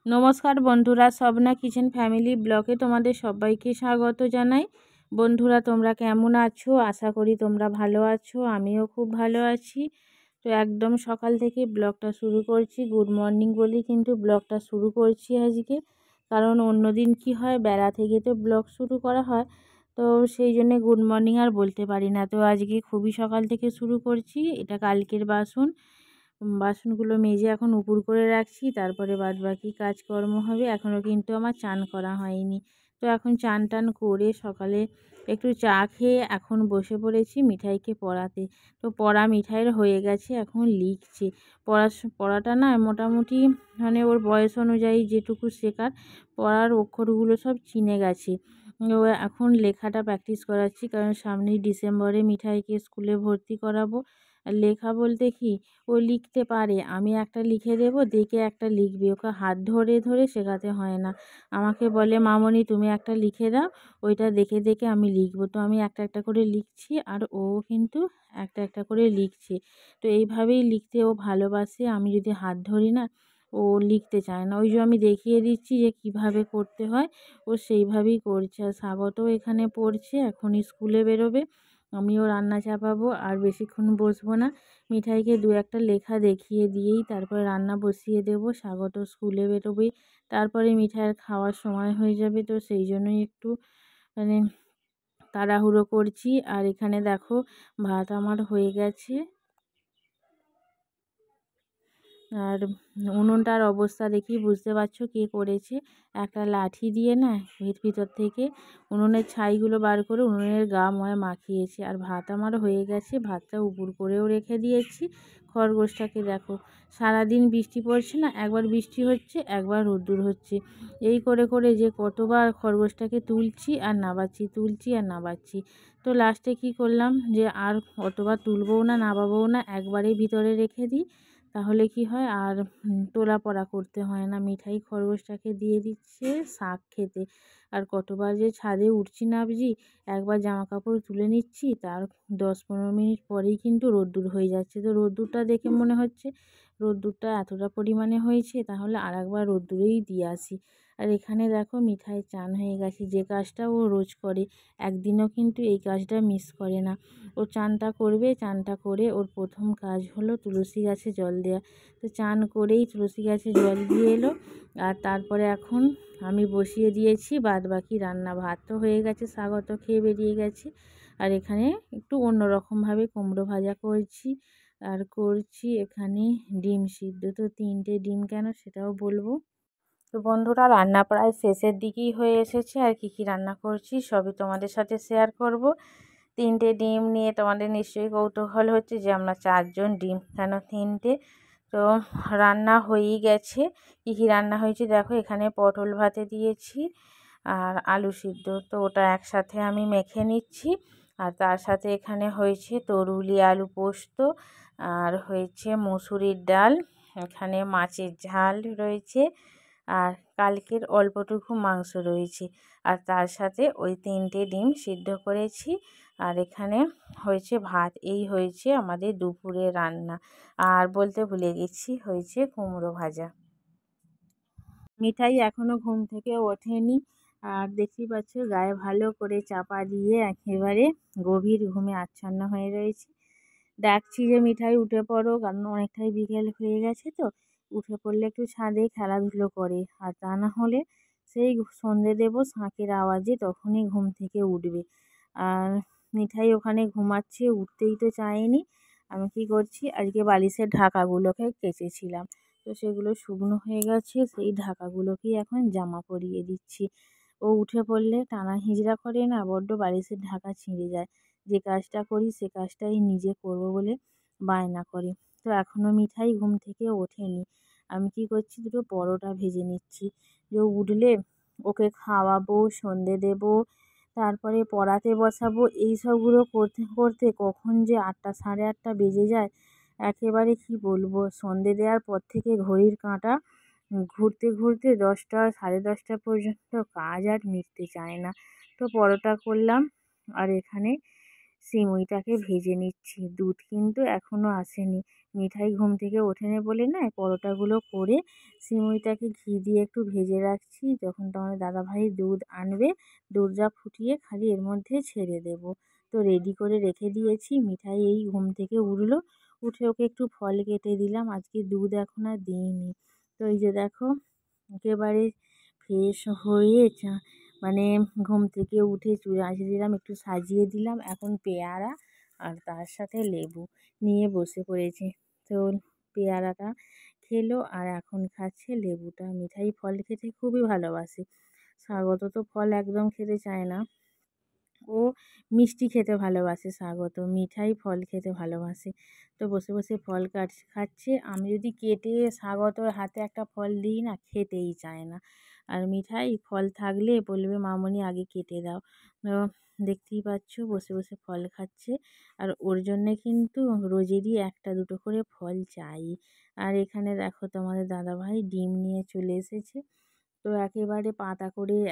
নমস্কার বন্ধুরা, Swapna kitchen family ব্লগে তোমাদের সবাইকে স্বাগত জানাই। বন্ধুরা, তোমরা কেমন আছো? আশা করি তোমরা ভালো আছো। আমিও খুব ভালো আছি। তো একদম সকাল থেকে ব্লগটা শুরু করছি। গুড মর্নিং বলেই কিন্তু ব্লগটা শুরু করছি আজকে, কারণ অন্যদিন কি হয়, বেলা থেকে তো ব্লগ শুরু করা হয়, তো সেই জন্যে গুড মর্নিং আর বলতে পারি না। তো আজকে খুবই সকাল থেকে শুরু করছি। এটা কালকের বাসনগুলো মেজে এখন উপুড় করে রাখছি, তারপরে বাদবাকি কাজকর্ম হবে। এখনও কিন্তু আমার চান করা হয়নি। তো এখন চান টান করে সকালে একটু চা খেয়ে এখন বসে পড়েছি মিঠাইকে পড়াতে। তো পড়া মিঠাইয়ের হয়ে গেছে, এখন লিখছে। পড়াটা না মোটামুটি মানে ওর বয়স অনুযায়ী যেটুকু শেখার, পড়ার অক্ষরগুলো সব চিনে গেছে। ও এখন লেখাটা প্র্যাকটিস করাচ্ছি, কারণ সামনেই ডিসেম্বরে মিঠাইকে স্কুলে ভর্তি করাবো। আর লেখা বলতে কি, ও লিখতে পারে, আমি একটা লিখে দেবো, দেখে একটা লিখবে। ওকে হাত ধরে ধরে শেখাতে হয় না। আমাকে বলে, মামনি তুমি একটা লিখে দাও, ওইটা দেখে দেখে আমি লিখবো। তো আমি একটা একটা করে লিখছি, আর ও কিন্তু একটা একটা করে লিখছে। তো এইভাবেই লিখতে ও ভালোবাসে। আমি যদি হাত ধরি না, ও লিখতে চায় না। ওই যে আমি দেখিয়ে দিচ্ছি যে কিভাবে করতে হয়, ও সেইভাবেই করছে। আর স্বাগতও এখানে পড়ছে, এখন স্কুলে বেরোবে। আমিও রান্না চাপাবো, আর বেশিক্ষণ বসবো না। মিঠাইকে দু একটা লেখা দেখিয়ে দিয়েই তারপরে রান্না বসিয়ে দেবো। স্বাগত স্কুলে বেরোবেই, তারপরে মিঠাইয়ের খাওয়ার সময় হয়ে যাবে। তো সেই জন্যই একটু মানে তাড়াহুড়ো করছি। আর এখানে দেখো, ভাত আমার হয়ে গেছে। আর উনুনটার অবস্থা দেখি বুঝতে পারছো কে করেছে। একটা লাঠি দিয়ে না ভিতর থেকে উনুনের ছাইগুলো বার করে উনুনের গা ময় মাখিয়েছে। আর ভাত আমার হয়ে গেছে, ভাতটা উপুড় করেও রেখে দিয়েছি। খরগোশটাকে দেখো, সারাদিন বৃষ্টি পড়ছে না, একবার বৃষ্টি হচ্ছে একবার রোদ্দুর হচ্ছে। এই করে করে যে কতবার খরগোশটাকে তুলছি আর নাবাচ্ছি, তুলছি আর নাবাচ্ছি। তো লাস্টে কি করলাম, যে আর অতবার তুলবও না নাবাবও না, একবারেই ভিতরে রেখে দিই। তাহলে কি হয়, আর তোলা পড়া করতে হয় না। মিঠাই খরগোশটাকে দিয়ে দিচ্ছে শাক খেতে। আর কতবার যে ছাদে উঠছি নামছি, একবার জামা কাপড় তুলে নিচ্ছি, তার 10-15 মিনিট পরেই কিন্তু রোদ্দুর হয়ে যাচ্ছে। তো রোদ্দুরটা দেখে মনে হচ্ছে রোদ্দুরটা এতটা পরিমাণে হয়েছে, তাহলে আর একবার রোদ্দুরেই দিয়ে আসি। আর এখানে দেখো, মিঠাই চান হয়ে গেছে। যে কাজটা ও রোজ করে, একদিনও কিন্তু এই কাজটা মিস করে না। ও চানটা করবে, চানটা করে ওর প্রথম কাজ হলো তুলসী গাছে জল দেওয়া। তো চান করেই তুলসী গাছে জল দিয়ে এলো। আর তারপরে এখন আমি বসিয়ে দিয়েছি বাদবাকি রান্না। ভাত তো হয়ে গেছে, স্বাগত খেয়ে বেরিয়ে গেছে। আর এখানে একটু অন্যরকমভাবে কুমড়ো ভাজা করছি। আর করছি এখানে ডিম সিদ্ধ। তো 3টে ডিম কেন সেটাও বলবো। তো বন্ধুরা, রান্না প্রায় শেষের দিকেই হয়ে এসেছে। আর কি কি রান্না করছি সবই তোমাদের সাথে শেয়ার করব। 3টে ডিম নিয়ে তোমাদের নিশ্চয়ই কৌতূহল হচ্ছে যে আমরা 4জন, ডিম কেন 3টে। তো রান্না হয়েই গেছে। কী কী রান্না হয়েছে দেখো, এখানে পটল ভাতে দিয়েছি আর আলু সিদ্ধ। তো ওটা একসাথে আমি মেখে নিচ্ছি। আর তার সাথে এখানে হয়েছে তরুলি আলু পোস্ত, আর হয়েছে মুসুরির ডাল, এখানে মাছের ঝাল রয়েছে, আর কালকের অল্পটুকু মাংস রয়েছে। আর তার সাথে ওই 3টে ডিম সিদ্ধ করেছি। আর এখানে হয়েছে ভাত। এই হয়েছে আমাদের দুপুরে রান্না। আর বলতে ভুলে গেছি, হয়েছে কুমড়ো ভাজা। মিঠাই এখনও ঘুম থেকে ওঠেনি, আর দেখতেই পাচ্ছ গায়ে ভালো করে চাপা দিয়ে একেবারে গভীর ঘুমে আচ্ছন্ন হয়ে রয়েছে। ডাকছি যে মিঠাই উঠে পড়ো, কারণ অনেকটাই বিকেল হয়ে গেছে। তো উঠে পড়লে একটু ছাদে খেলাধুলো করে, আর তা না হলে সেই সন্ধে দেবো শাঁখের আওয়াজে, তখনই ঘুম থেকে উঠবে। আর মিঠাই ওখানে ঘুমাচ্ছে, উঠতেই তো চায়নি। আমি কি করছি, আজকে বালিশের ঢাকাগুলোকে কেচেছিলাম, তো সেগুলো শুকনো হয়ে গেছে। সেই ঢাকাগুলোকেই এখন জামা পরিয়ে দিচ্ছি। ও উঠে পড়লে টানা হিজড়া করে না, বড্ড বালিশের ঢাকা ছিঁড়ে যায়। যে কাজটা করি সে কাজটাই নিজে করব বলে বায়না করে। তো এখনও মিঠাই ঘুম থেকে ওঠেনি। আমি কি করছি, দুটো পরোটা ভেজে নিচ্ছি। যে উঠলে ওকে খাওয়াবো, সন্ধে দেবো, তারপরে পড়াতে বসাবো, এই সবগুলো করতে করতে কখন যে 8টা 8:30 বেজে যায়, একেবারে কি বলবো। সন্ধে দেওয়ার পর থেকে ঘড়ির কাঁটা ঘুরতে ঘুরতে 10টা 10:30 পর্যন্ত কাজ আর মিটতে চায় না। তো পরোটা করলাম, আর এখানে সিমুইটাকে ভেজে নিচ্ছি। দুধ কিন্তু এখনও আসেনি। মিঠাই ঘুম থেকে ওঠেনি বলে না পরোটাগুলো করে সিমুইটাকে ঘি দিয়ে একটু ভেজে রাখছি। যখন তোমাদের দাদাভাই দুধ আনবে, দুধটা ফুটিয়ে খালি এর মধ্যে ছেড়ে দেব। তো রেডি করে রেখে দিয়েছি। মিঠাই এই ঘুম থেকে উঠলো, উঠে ওকে একটু ফল কেটে দিলাম। আজকে দুধ এখন আর দিইনি। তো এই যে দেখো একেবারে ফ্রেশ হয়ে মানে ঘুম থেকে উঠে চুলে আসে দিলাম, একটু সাজিয়ে দিলাম। এখন পেয়ারা আর তার সাথে লেবু নিয়ে বসে পড়েছে। তো পেয়ারাটা খেলো আর এখন খাচ্ছে লেবুটা। মিঠাই ফল খেতে খুবই ভালোবাসে। স্বাগত তো ফল একদম খেতে চায় না। ও মিষ্টি খেতে ভালোবাসে স্বাগত, মিঠাই ফল খেতে ভালোবাসে। তো বসে বসে ফল খাচ্ছে। আমি যদি কেটে স্বাগতর হাতে একটা ফল দিই না, খেতেই চায় না। আর মিঠাই ফল থাকলে বলবে মামনি আগে কেটে দাও। তো দেখতেই পাচ্ছ বসে বসে ফল খাচ্ছে। আর ওর জন্যে কিন্তু রোজেরই একটা দুটো করে ফল চাই। আর এখানে দেখো তোমাদের দাদাভাই ডিম নিয়ে চলে এসেছে। তো একেবারে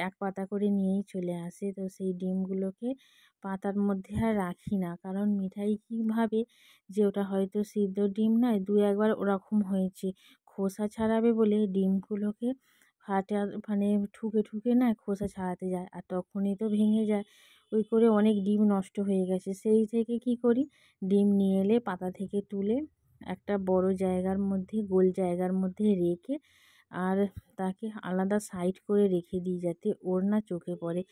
এক পাতা করে নিয়েই চলে আসে। তো সেই ডিমগুলোকে পাতার মধ্যে আর রাখি না, কারণ মিঠাই কী ভাবে যে ওটা হয়তো সিদ্ধ ডিম নয়, দু একবার ওরকম হয়েছে। খোসা ছাড়াবে বলে ডিমগুলোকে মানে ঠুকে ঠুকে না খোসা ছাড়াতে যায়, আর তখনই তো ভেঙে যায়। ওই করে অনেক ডিম নষ্ট হয়ে গেছে। সেই থেকে কি করি, ডিম নিয়ে এলে পাতা থেকে তুলে একটা বড় জায়গার মধ্যে, গোল জায়গার মধ্যে রেখে আর তাকে আলাদা সাইড করে রেখে দিই, যাতে ওর না চোখে পড়ে।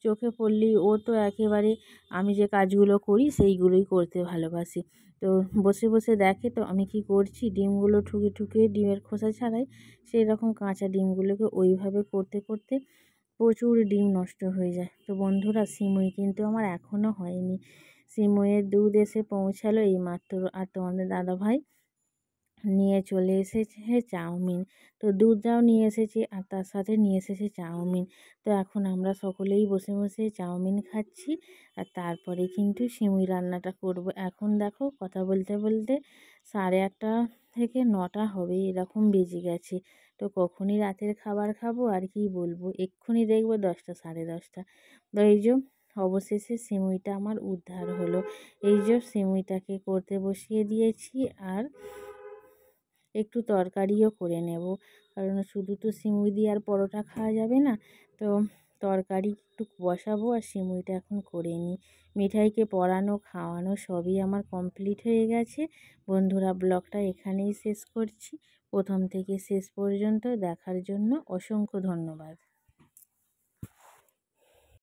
চোখে পড়লেই ও তো একেবারে আমি যে কাজগুলো করি সেইগুলোই করতে ভালোবাসে। তো বসে বসে দেখে তো আমি কি করছি, ডিমগুলো ঠুকে ঠুকে ডিমের খোসা ছাড়াই। সেই রকম কাঁচা ডিমগুলোকে ওইভাবে করতে করতে প্রচুর ডিম নষ্ট হয়ে যায়। তো বন্ধুরা, সিমুই কিন্তু আমার এখনও হয়নি। সিমুইয়ের দুধ এসে পৌঁছালো এইমাত্র। আর তোমাদের দাদাভাই নিয়ে চলে এসেছে চাউমিন। তো দুধটাও নিয়ে এসেছে আর তার সাথে নিয়ে এসেছে চাউমিন। তো এখন আমরা সকলেই বসে বসে চাউমিন খাচ্ছি। আর তারপরে কিন্তু সিমুই রান্নাটা করব। এখন দেখো কথা বলতে বলতে 8:30 থেকে 9টা হবে এরকম বেজে গেছে। তো কখনই রাতের খাবার খাবো আর কি বলবো, এক্ষুনি দেখবো 10টা 10:30। তো এই যে অবশেষে সিমুইটা আমার উদ্ধার হলো। এই যে সিমুইটাকে করতে বসিয়ে দিয়েছি আর একটু তরকারিও করে নেব, কারণ শুধু তো সিমুই দিয়ে আর পরোটা খাওয়া যাবে না। তো তরকারি একটু বসাবো আর সিমুইটা এখন করে নিই। মিঠাইকে পড়ানো খাওয়ানো সবই আমার কমপ্লিট হয়ে গেছে। বন্ধুরা, ব্লগটা এখানেই শেষ করছি। প্রথম থেকে শেষ পর্যন্ত দেখার জন্য অসংখ্য ধন্যবাদ।